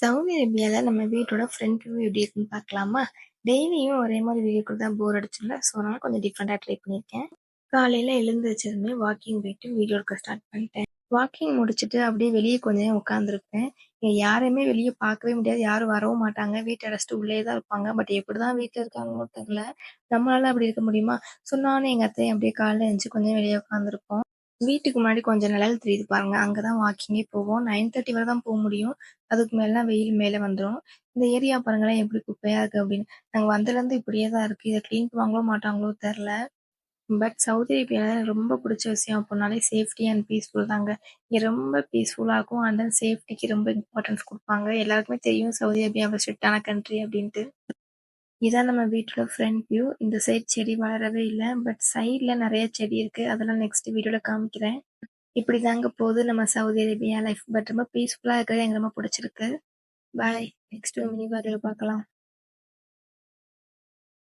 Saudi அரேபியால நம்ம வீட்டோட front view எப்படி இருக்குன்னு பார்க்கலாமா? டெய்லியும் ஒரே மாதிரி வீடியோ கொடுத்தா போர் அடிச்சுல்ல. ஸோ அதனால கொஞ்சம் டிஃப்ரெண்ட்டாக ட்ரை பண்ணியிருக்கேன். காலையில் எழுந்திரிச்சதுமே வாக்கிங் போயிட்டு வீடியோ எடுக்க ஸ்டார்ட் பண்ணிட்டேன். வாக்கிங் முடிச்சுட்டு அப்படியே வெளியே கொஞ்ச நேரம் உட்காந்துருப்பேன். இங்கே யாரையுமே வெளியே பார்க்கவே முடியாது, யாரும் வரவும் மாட்டாங்க, வீட்டை அடைச்சிட்டு உள்ளே தான் இருப்பாங்க. பட் எப்படி தான் வீட்டில் இருக்காங்களோ தெரியல, நம்மளால அப்படி இருக்க முடியுமா? ஸோ நானும் எங்கள் அத்தையும் அப்படியே காலையில் எழுந்துச்சு கொஞ்சம் வெளியே உட்காந்துருப்போம். வீட்டுக்கு முன்னாடி கொஞ்சம் நிழல் தெரியுது பாருங்க, அங்கதான் வாக்கிங்கே போவோம். 9:30 வரை தான் போக முடியும். அதுக்கு மேலலாம் வெயில் மேல வந்துரும். இந்த ஏரியா பாருங்களேன் எப்படி குப்பையா இருக்கு அப்படின்னு. நாங்க வந்ததுலேருந்து இப்படியே தான் இருக்கு. இதை க்ளீன் பண்ணுவாங்களோ மாட்டாங்களோ தெரில. பட் சவுதி அரேபியால எனக்கு ரொம்ப பிடிச்ச விஷயம் அப்படின்னாலே சேஃப்டி அண்ட் பீஸ்ஃபுல் தாங்க. இங்க ரொம்ப பீஸ்ஃபுல்லா இருக்கும். அண்ட் தென் சேஃப்டிக்கு ரொம்ப இம்பார்ட்டன்ஸ் கொடுப்பாங்க. எல்லாருக்குமே தெரியும் சவுதி அரேபியா ஸ்ட்ரிக்டான கண்ட்ரி அப்படின்ட்டு. இதான் நம்ம வீட்டோட ஃப்ரண்ட் வியூ. இந்த சைட் செடி வளரவே இல்லை, பட் சைட்ல நிறைய செடி இருக்கு. அதெல்லாம் நெக்ஸ்ட் வீடியோல காமிக்கிறேன். இப்படி தாங்க போகுது நம்ம சவுதி அரேபியா லைஃப். பட் ரொம்ப பீஸ்ஃபுல்லா இருக்கிறது எனக்கு ரொம்ப பிடிச்சிருக்கு. பாய். நெக்ஸ்ட் மினி வீடியோல பார்க்கலாம்.